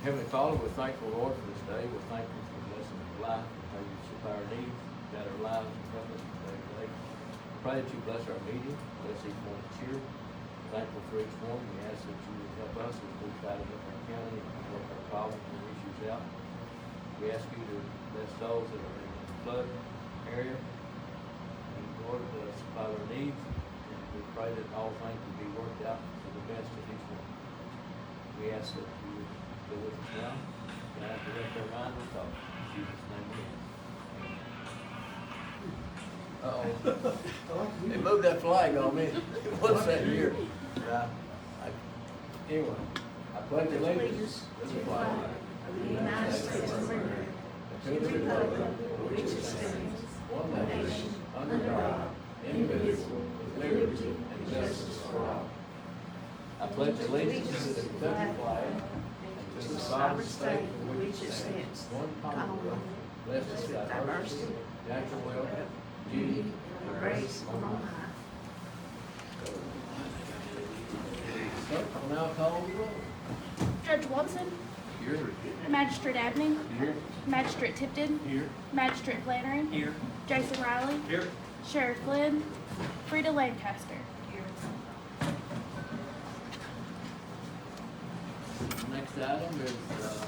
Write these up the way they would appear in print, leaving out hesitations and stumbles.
Heavenly Father, we're thankful, Lord, for this day. We're thankful for the blessing of life. How you supply our needs, guide our lives, and help us from day to day. Pray that you bless our meeting, bless each one that's here. Thankful for each one. We ask that you would help us as we try to help our county and work our problems and issues out. We ask you to bless those that are in the flood area. And Lord, supply their needs. And we pray that all things will be worked out for the best of each one. We ask that you would go with us now. And I direct our mind and thought. In Jesus' name we pray. Uh-oh. They moved that flag on me. What's that here? Anyway, I pledge allegiance to the flag of the United States of America, to the republic for which it stands, one nation, under God, indivisible, with liberty and justice for all. I pledge allegiance to the Kentucky flag and to the sovereign state for which it stands, one commonwealth, blessed with diversity, natural wealth, beauty, and grace on high. I'll now call the roll. Judge Watson, Here. Magistrate Abney, Here. Magistrate Tipton, Here. Magistrate Flannery, Here. Jason Riley, Here. Sheriff Flynn, Frida Lancaster. Next item is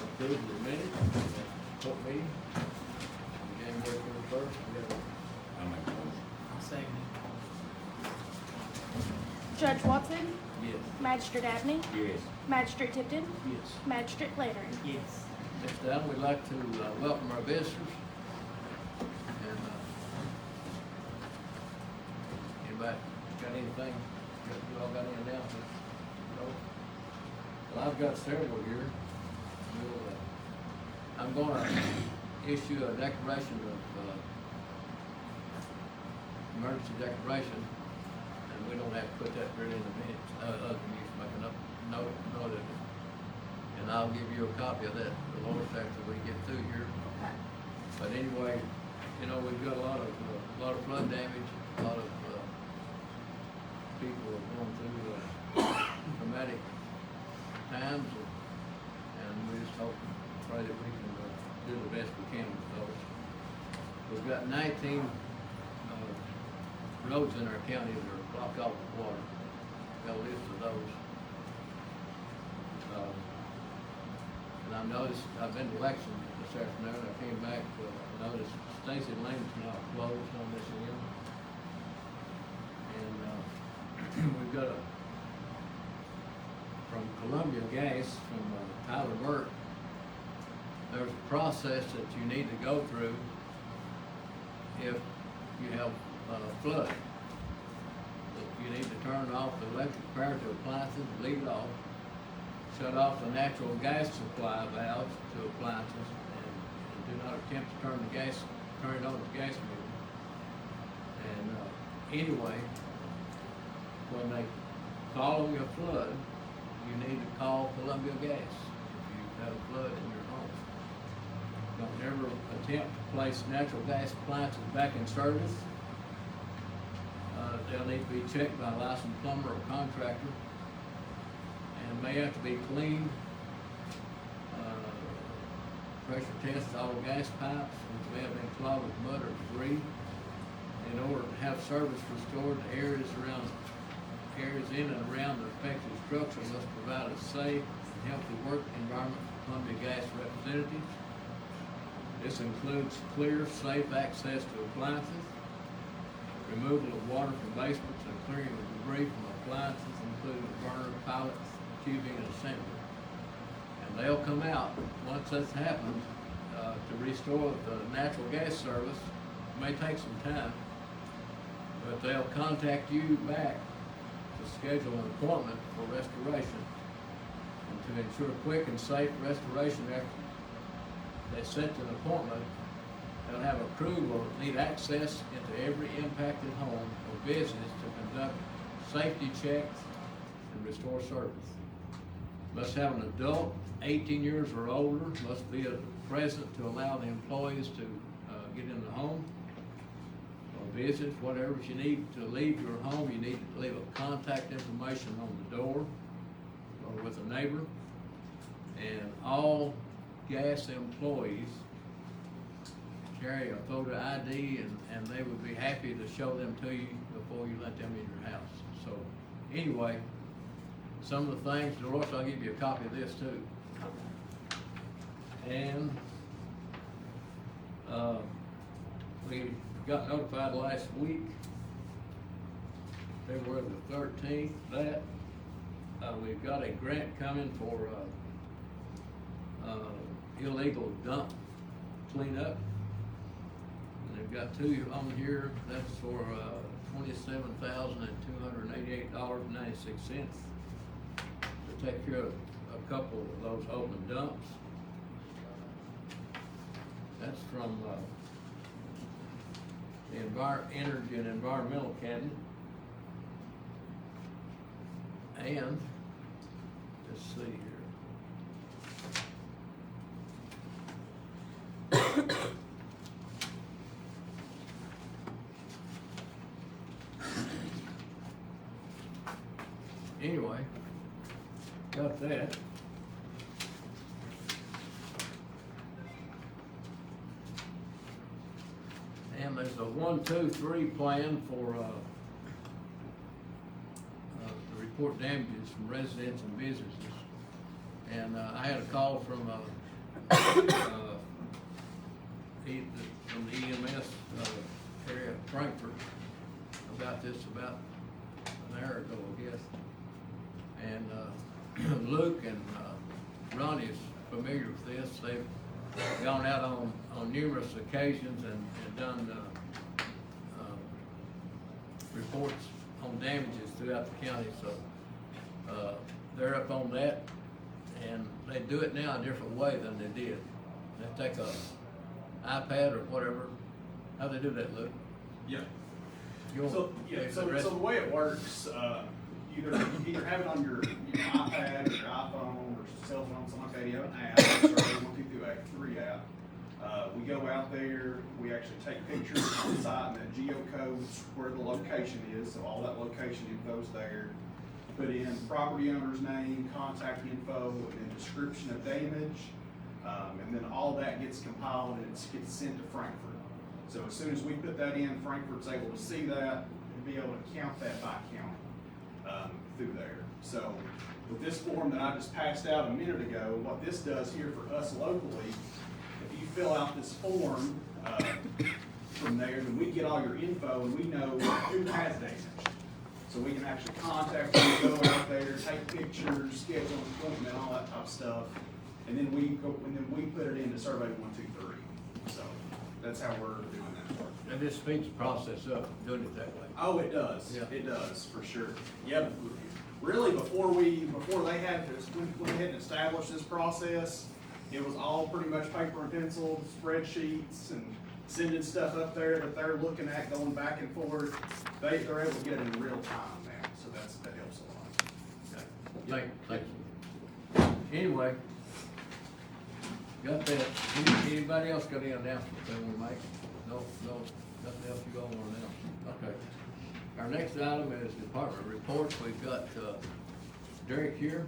approval of the minutes, court meeting, January 21st. I'll make a motion. I'll second it. Judge Watson, Yes. Magistrate Abney, Yes. Magistrate Tipton, Yes. Magistrate Flannery. Yes. Next item, we'd like to welcome our visitors. And anybody got anything? You all got any announcements? No? Well, I've got several here. I'm gonna issue a declaration of emergency declaration, and we don't have to put that really in the minutes. Other than you making up note of it. And I'll give you a copy of that, the Lord's after we get through here. But anyway, you know, we've got a lot of flood damage, a lot of people are going through traumatic times, and we just hope and pray that we can do the best we can with those. We've got 19 roads in our county that are blocked off with water. Got a list of those. And I noticed, I've been to election this afternoon, I came back, noticed Stacy Lane's now closed on this end. And we've got from Columbia Gas, from Tyler Burke, there's a process that you need to go through if you have flood. You need to turn off the electric power to appliances, leave it off, shut off the natural gas supply valves to appliances, and do not attempt to turn it on the gas meter. And anyway, when they call you a flood, you need to call Columbia Gas if you've had a flood in your home. Don't ever attempt to place natural gas appliances back in service. They'll need to be checked by a licensed plumber or contractor, and may have to be cleaned. Pressure test all gas pipes, which may have been clogged with mud or debris. In order to have service restored, the areas in and around the affected structure must provide a safe and healthy work environment for Columbia Gas representatives. This includes clear, safe access to appliances, removal of water from basements, and clearing of debris from appliances, including burner, pallets, tubing, and assembly. And they'll come out, once that's happened, to restore the natural gas service. It may take some time, but they'll contact you back to schedule an appointment for restoration. And to ensure quick and safe restoration after they set an appointment, they'll have a crew will need access into every impacted home or business to conduct safety checks and restore service. Must have an adult, 18 years or older, must be present to allow the employees to get in the home or visit, whatever you need to leave your home. You need to leave a contact information on the door or with a neighbor. And all gas employees carry a photo ID, and they would be happy to show them to you before you let them in your house. So, anyway, some of the things, Dolores, I'll give you a copy of this too. And, we got notified last week, February the 13th, that, we've got a grant coming for, illegal dump cleanup. And they've got two on here, that's for, $27,288.96 to take care of a couple of those open dumps. That's from, the Energy and Environmental Cabinet. And, let's see here. Anyway, got that. And there's a 1, 2, 3 plan for to report damages from residents and businesses. And I had a call from the EMS area of Frankfurt about this about an hour ago, I guess. And Luke and Ronnie is familiar with this. They've gone out on numerous occasions and done reports on damages throughout the county. So they're up on that, and they do it now a different way than they did. They take a iPad or whatever. How they do that, Luke? Yeah. So So the way it works, either have it on your iPad or your iPhone or cell phone, something like that. You have an app, sorry, 123 app. We go out there, we actually take pictures on the site, and that geocodes where the location is, so all that location info's there. Put in property owner's name, contact info, and then description of damage, and then all that gets compiled and it gets sent to Frankfurt. So as soon as we put that in, Frankfurt's able to see that and be able to count that by county through there. So with this form that I just passed out a minute ago, what this does here for us locally, if you fill out this form from there, then we get all your info and we know who has damage. So we can actually contact you, go out there, take pictures, schedule an appointment, all that type of stuff. And then we put it into survey 123. So that's how we're doing that work. And this speeds the process up, doing it that way. Oh, it does. Yeah. It does, for sure. Yep. Really, before they had to went ahead and established this process, it was all pretty much paper and pencil, spreadsheets, and sending stuff up there that they're looking at, going back and forth. They're able to get it in real time now, so that helps a lot. Okay. Thank you. Anyway, got that. Anybody else got any announcements they want to make? No, nothing else you all want to announce? Okay. Our next item is department reports. We've got Derek here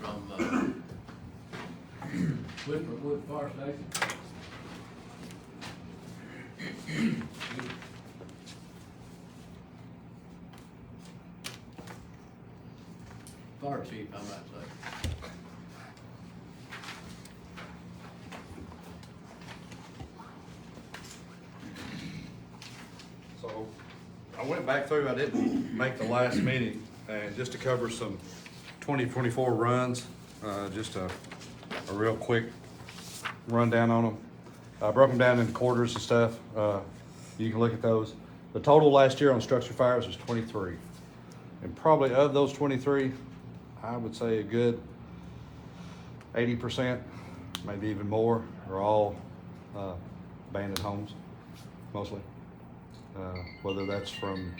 from Clifford Wood Fire Station. Fire chief, I might say. So I went back through, I didn't make the last meeting, and just to cover some 2024 runs, just a real quick rundown on them. I broke them down in quarters and stuff. You can look at those. The total last year on structure fires was 23. And probably of those 23, I would say a good 80%, maybe even more, are all abandoned homes, mostly. Whether that's from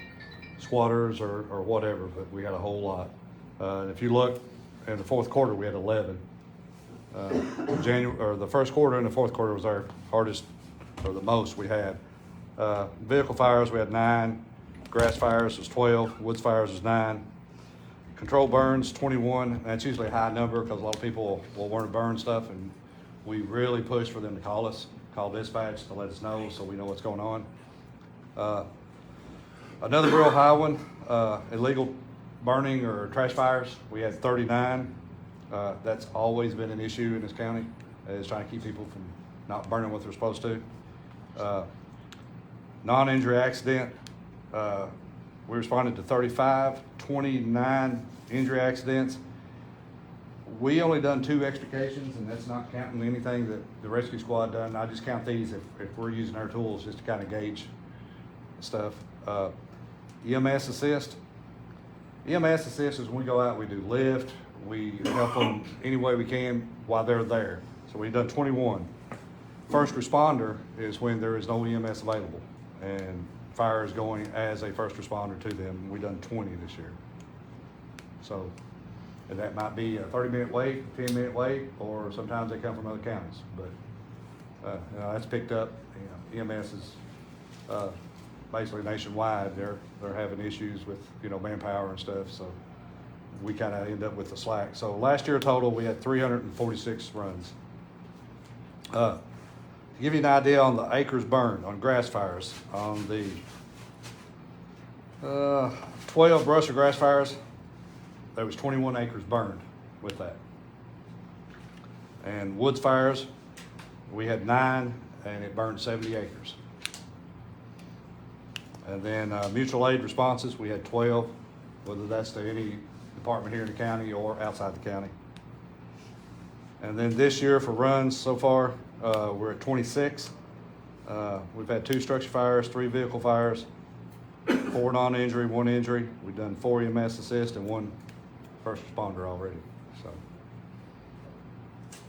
squatters or whatever, but we had a whole lot. And if you look in the fourth quarter, we had 11. The first quarter and the fourth quarter was our hardest, or the most we had. Vehicle fires, we had 9. Grass fires was 12. Woods fires was 9. Control burns, 21. That's usually a high number because a lot of people will want to burn stuff, and we really push for them to call us, call dispatch to let us know so we know what's going on. Another real high one, illegal burning or trash fires. We had 39. That's always been an issue in this county, is trying to keep people from not burning what they're supposed to. Non-injury accident, we responded to 35, 29 injury accidents. We only done 2 extrications, and that's not counting anything that the rescue squad done. I just count these if we're using our tools just to kind of gauge stuff. EMS assist. EMS assist is when we go out, we do lift, we help them any way we can while they're there. So we've done 21. First responder is when there is no EMS available and fire is going as a first responder to them. We've done 20 this year. So, and that might be a 30-minute wait, 10-minute wait, or sometimes they come from other counties. But that's picked up. EMS is basically nationwide. They're having issues with manpower and stuff. So we kind of end up with the slack. So last year total we had 346 runs. To give you an idea on the acres burned on grass fires, on the 12 brush or grass fires, there was 21 acres burned with that. And woods fires, we had 9 and it burned 70 acres. And then mutual aid responses, we had 12, whether that's to any department here in the county or outside the county. And then this year for runs so far, we're at 26. We've had 2 structure fires, 3 vehicle fires, 4 non-injury, 1 injury. We've done 4 EMS assist and 1 first responder already. So,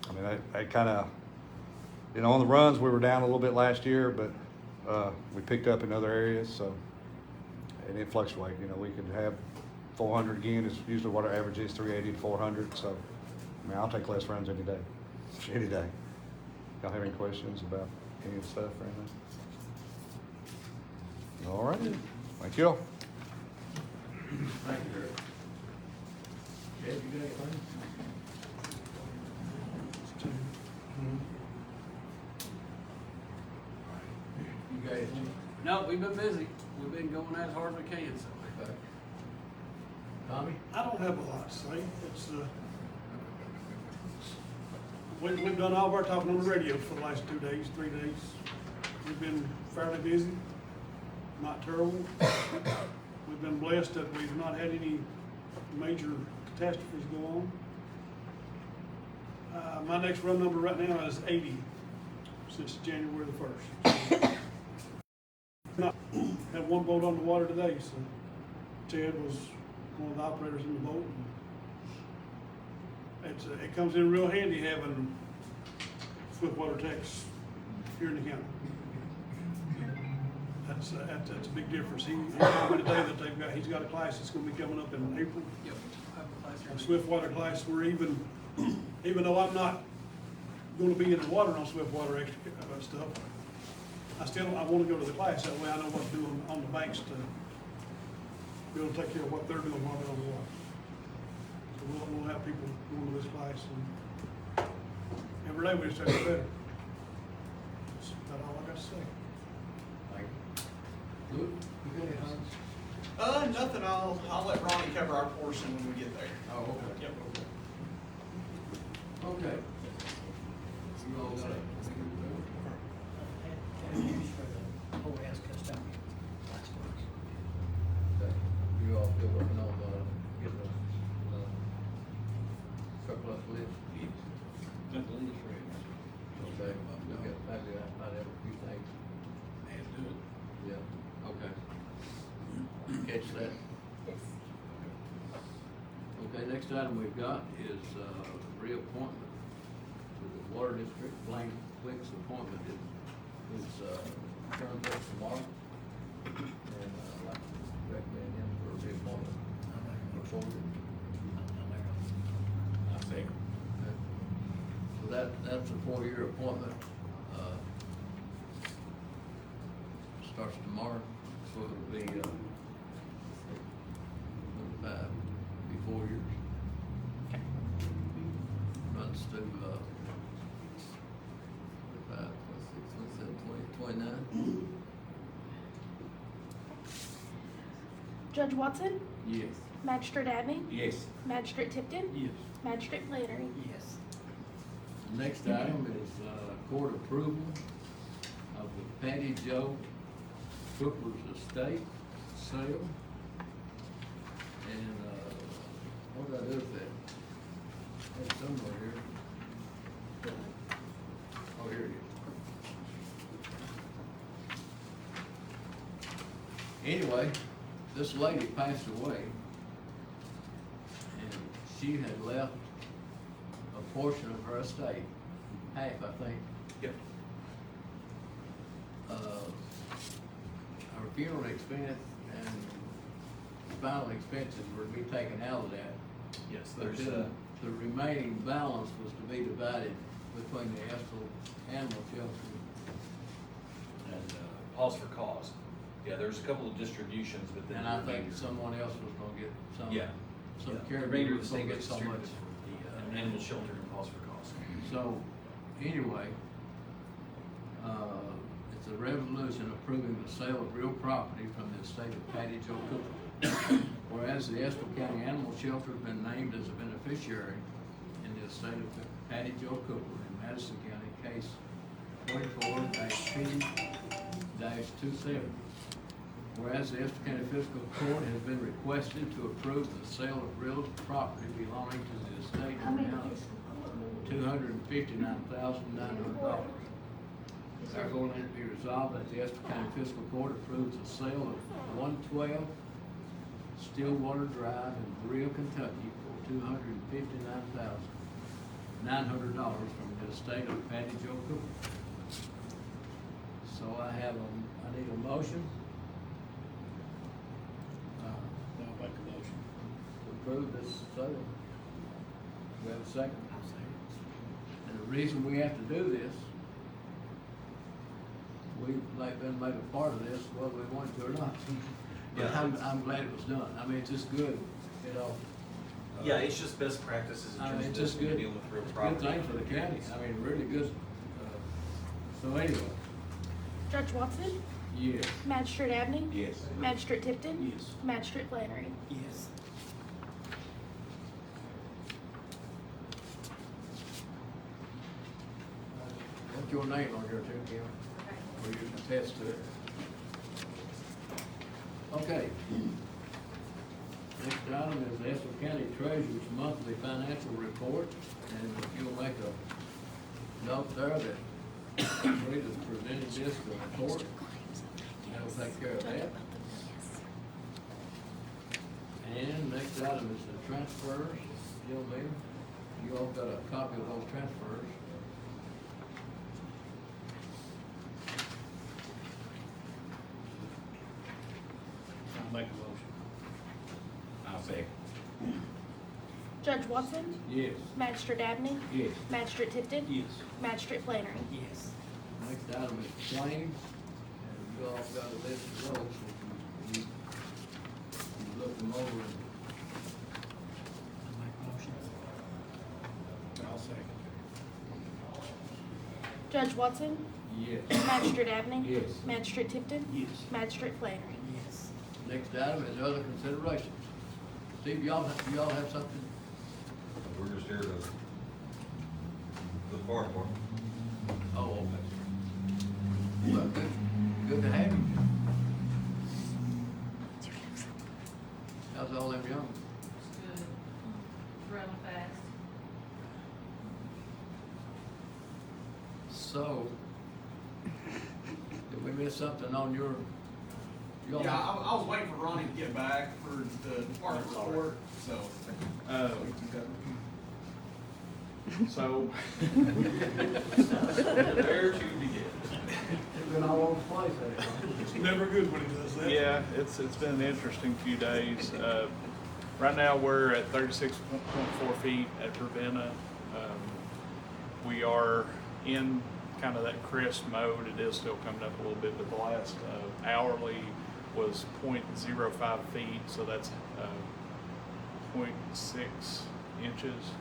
I mean, I kind of, on the runs we were down a little bit last year, but we picked up in other areas. So, and it fluctuates. We could have 400 again is usually what our average is, 380 to 400. So, I mean, I'll take less runs any day, any day. Y'all have any questions about any of the stuff or anything? All right, thank you all. Thank you, Derek. Ed, you got anything? You got anything? No, we've been busy. We've been going as hard as we can, so. Okay. Tommy? I don't have a lot to say. It's, we've done all of our talking on the radio for the last 2 days, 3 days. We've been fairly busy, not terrible. We've been blessed that we've not had any major catastrophes go on. My next run number right now is 80 since January the 1st. Not had 1 boat on the water today, so Ted was one of the operators in the boat. It comes in real handy having swiftwater techs here in the county. That's a big difference. He told me today that he's got a class that's going to be coming up in April. Yep. I have a class here. A swiftwater class where even though I'm not going to be in the water on swiftwater extra stuff, I want to go to the class. That way I know what to do on the banks to be able to take care of what they're doing while they're on the water. So we'll have people going to this class, and every day we just have to get better. That's about all I got to say. Thank you. Luke, you got anything? Nothing. I'll let Ronnie cover our portion when we get there. Oh, okay. Yep. Okay. You all got it? Okay. You all still working on getting the surplus list? Okay, look at, maybe I might have a few things. Yeah, okay. Catch that? Okay, next item we've got is, reappointment to the Water District. Blaine Quick's appointment is terms up tomorrow. And, I'd like to recommend him for reappointment. Before we- So that's a 4-year appointment, starts tomorrow, so it'll be, 4 4 years. Okay. Runs through, 25, 26, 27, 28, 29. Judge Watson, Yes. Magistrate Abney, Yes. Magistrate Tipton, Yes. Magistrate Flannery. Yes. Next item is, court approval of the Patty Joe Cooper's estate sale. And, what did I do with that? It's somewhere here. Oh, here it is. Anyway, this lady passed away, and she had left a portion of her estate, half, I think. Yep. Her funeral expense and final expenses were to be taken out of that. Yes, But there's, then the remaining balance was to be divided between the Estill Animal Shelter. And pause for cause. Yeah, there's a couple of distributions, but then. And I think someone else was gonna get some. Yeah. Some The care. remainder of the state get gets so much. distributed for the animal shelter and pause for cause. So, anyway, it's a resolution approving the sale of real property from the estate of Patty Joe Cooper. Whereas the Estill County Animal Shelter has been named as a beneficiary in the estate of Patty Joe Cooper in Madison County, case 24-P-270. Whereas the Estill County Fiscal Court has been requested to approve the sale of real property belonging to the estate in the amount of $259,900. Therefore, let it be resolved that the Estill County Fiscal Court approves the sale of 112 Stillwater Drive in Berea, Kentucky for $259,900 from the estate of Patty Joe Cooper. So I need a motion. I'll make a motion. To approve this sale. Do we have a second? And the reason we have to do this, we've like been made a part of this, whether we want to or not. But I'm glad it was done. I mean, it's just good, you know. Yeah, it's just best practices in I mean, terms of it's this, just when you're good. dealing with real It's a property. good thing for the county. I mean, really good. So anyway, Judge Watson, yes. Magistrate Abney, Yes. Magistrate Tipton, Yes. Magistrate Flannery. Yes. What's your name on here too, Kim? Or you attest to it? Okay. Next item is the Estill County Treasurer's monthly financial report, and if you'll make a note there that Rita's presented this to the court, that'll take care of that. And next item is the transfers, Jill Mayor, you all got a copy of those transfers. I'll make a motion. I'll second. Judge Watson, Yes. Magistrate Abney, Yes. Magistrate Tipton, Yes. Magistrate Flannery. Yes. Next item is claims, and you all got a list of those, so you look them over and I'll make a motion. I'll second. Judge Watson, yes. Magistrate Abney, Yes. Magistrate Tipton, Yes. Magistrate Flannery. Yes. Next item is other considerations. Steve, y'all have something? We're just here to, the fire department. Oh, okay. Well, good to have you. How's all them young? It's good. Running fast. So, did we miss something on your? y'all- Yeah, I was waiting for Ronnie to get back for the department report, so. So, where to begin? You've been all over the place, haven't you? It's never good when he does that. Yeah, it's been an interesting few days. Right now, we're at 36.4 feet at Ravenna. We are in kind of that crisp mode. It is still coming up a little bit, but the last hourly was 0.05 feet, so that's 1.6 inches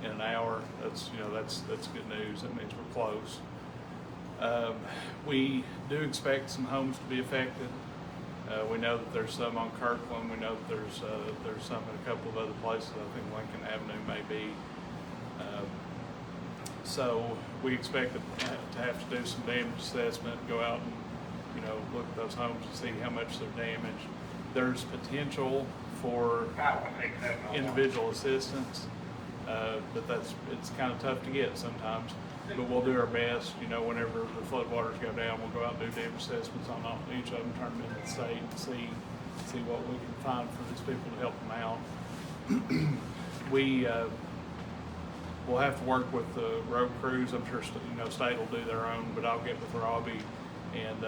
in an hour. That's good news. That means we're close. We do expect some homes to be affected. We know that there's some on Kirkland. We know that there's some in a couple of other places. I think Lincoln Avenue may be. So we expect to have to do some damage assessment, go out and look at those homes and see how much they're damaged. There's potential for individual assistance, but it's kind of tough to get sometimes. But we'll do our best. Whenever the floodwaters go down, we'll go out and do damage assessments on each of them, turn them into the state, and see what we can find for these people to help them out. We'll have to work with the road crews. I'm sure state will do their own, but I'll get with Robbie, and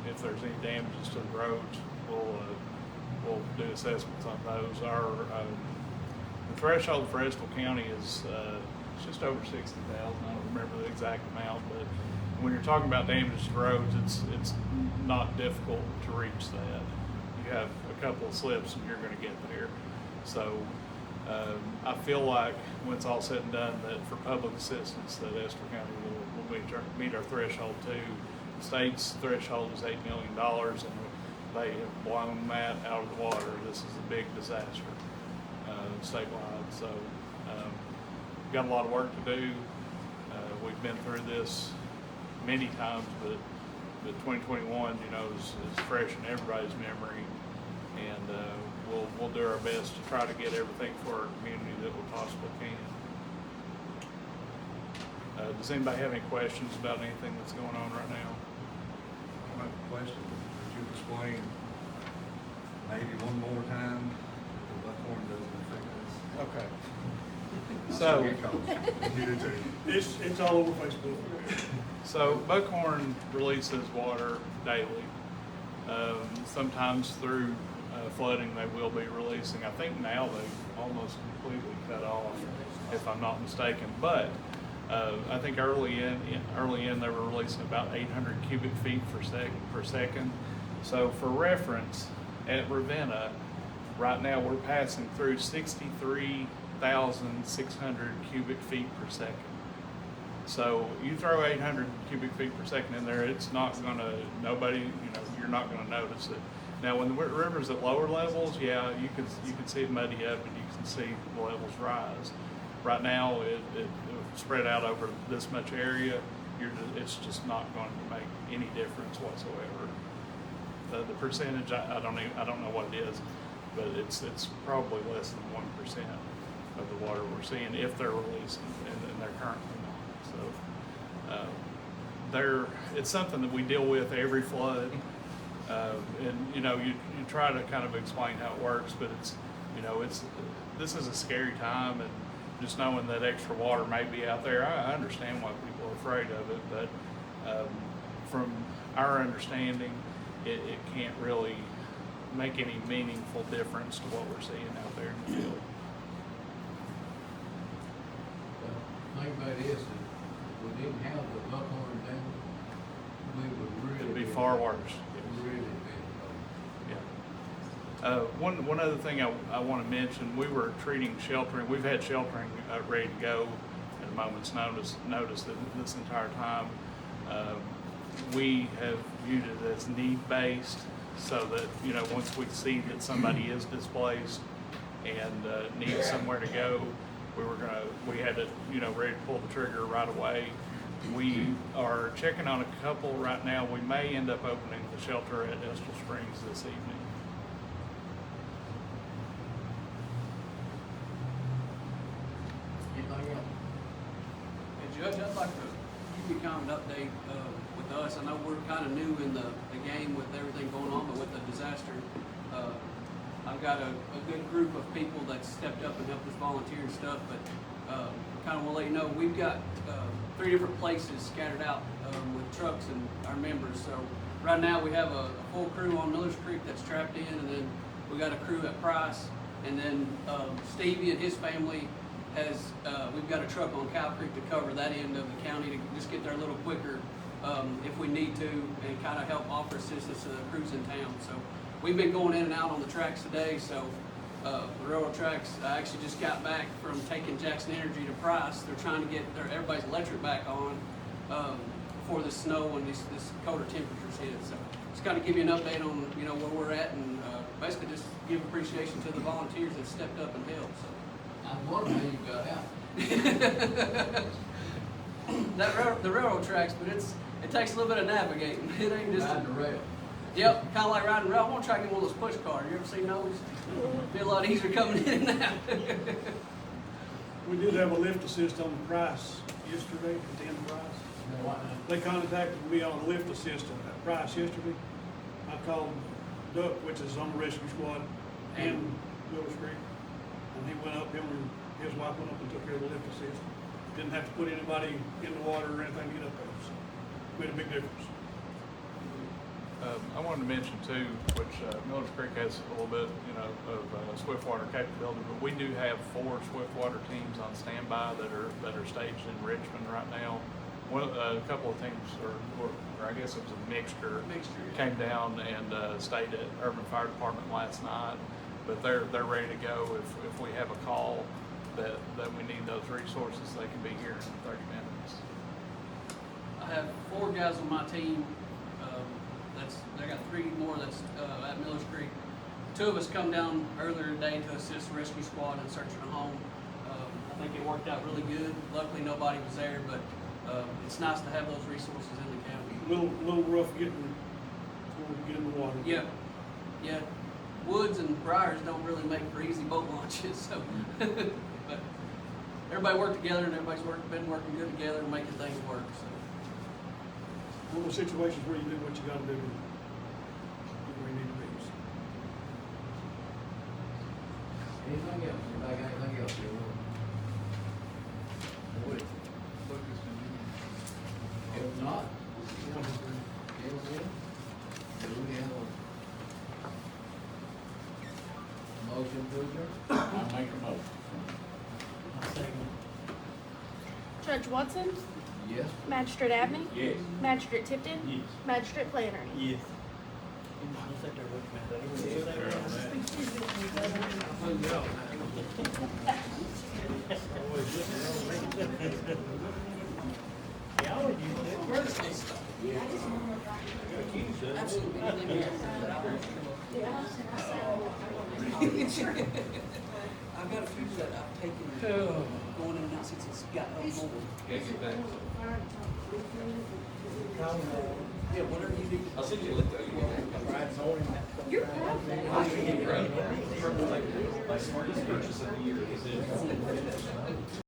if there's any damages to the roads, we'll do assessments on those. The threshold for Estill County is it's just over 60,000. I don't remember the exact amount, but when you're talking about damage to roads, it's not difficult to reach that. You have a couple of slips and you're going to get there. So I feel like when it's all said and done, that for public assistance, that Estill County will meet our threshold too. The state's threshold is $8 million, and they have blown that out of the water. This is a big disaster statewide. So got a lot of work to do. We've been through this many times, but 2021, is fresh in everybody's memory, and we'll do our best to try to get everything for our community that we possibly can. Does anybody have any questions about anything that's going on right now? I have a question. Could you explain maybe one more time that the buckhorn doesn't affect us? Okay. So, You do too. It's all over Facebook. So Buckhorn releases water daily. Sometimes through flooding they will be releasing. I think now they've almost completely cut off, if I'm not mistaken. But I think early in they were releasing about 800 cubic feet per second. So for reference, at Ravenna, right now we're passing through 63,600 cubic feet per second. So you throw 800 cubic feet per second in there, it's not gonna, you're not gonna notice it. Now when the river's at lower levels, yeah, you can see it muddy up and you can see the levels rise. Right now, it spread out over this much area, it's just not going to make any difference whatsoever. The percentage, I don't know what it is, but it's probably less than 1% of the water we're seeing if they're releasing, and they're currently not. So it's something that we deal with every flood, and you try to kind of explain how it works, but this is a scary time, and just knowing that extra water may be out there, I understand why people are afraid of it, but from our understanding, it can't really make any meaningful difference to what we're seeing out there in the field. The thing about it is that if we didn't have the buckhorn down, we would really. It'd be far worse. Really bad. Yeah. One other thing I want to mention, we were treating sheltering. We've had sheltering ready to go at a moment's notice this entire time. We have viewed it as need-based, so that once we see that somebody is displaced and needs somewhere to go, we had it ready to pull the trigger right away. We are checking on a couple right now. We may end up opening the shelter at Estill Springs this evening. Anything else? Hey, Judge, I'd like to give you kind of an update with us. I know we're kind of new in the game with everything going on, but with the disaster, I've got a good group of people that stepped up and helped us volunteer and stuff, but kind of want to let you know, we've got 3 different places scattered out with trucks and our members. So right now we have a full crew on Miller's Creek that's trapped in, and then we got a crew at Price, and then Stevie and his family we've got a truck on Cow Creek to cover that end of the county to just get there a little quicker if we need to, and kind of help offer assistance to the crews in town. So we've been going in and out on the tracks today, so The railroad tracks, I actually just got back from taking Jackson Energy to Price. They're trying to get everybody's electric back on before the snow and this colder temperatures hit. So just kind of give you an update on where we're at, and basically just give appreciation to the volunteers that stepped up and helped. So. I'm wondering how you got out. The railroad tracks, but it takes a little bit of navigating. It ain't just Riding the rail. Yep, kind of like riding rail. I want to try to get one of those push cars. You ever seen those? Be a lot easier coming in and out. We did have a lift assist on the Price yesterday, at the end of Price. They contacted me on a lift assist at Price yesterday. I called Duck, which is on the rescue squad, and Willow Street. And he went up, him and his wife went up and took care of the lift assist. Didn't have to put anybody in the water or anything to get up there, so made a big difference. I wanted to mention too, which Miller's Creek has a little bit, of swiftwater capability, but we do have 4 swiftwater teams on standby that are staged in Richmond right now. A couple of teams, or I guess it was a mixture, came down and stayed at Urban Fire Department last night, but they're ready to go if we have a call that we need those resources. They can be here in 30 minutes. I have 4 guys on my team. I got 3 more that's at Miller's Creek. 2 of us come down earlier today to assist the rescue squad in searching a home. I think it worked out really good. Luckily, nobody was there, but it's nice to have those resources in the county. Little rough getting in the water. Yeah, yeah. Woods and briars don't really make for easy boat launches, so. But everybody worked together, and everybody's been working good together and making things work. So. One of those situations where you do what you got to do, where you need to be. Anything else? Anybody got anything else? If not, do we have a motion to adjourn? I'll make a motion. Judge Watson, Yes. Magistrate Abney, Yes. Magistrate Tipton, Yes. Magistrate Flannery. Yes. I've got a few that I've taken going in and out since it's got up more. Yeah, whatever you do. I'll send you a link. You're proud of that. My smartest purchase of the year is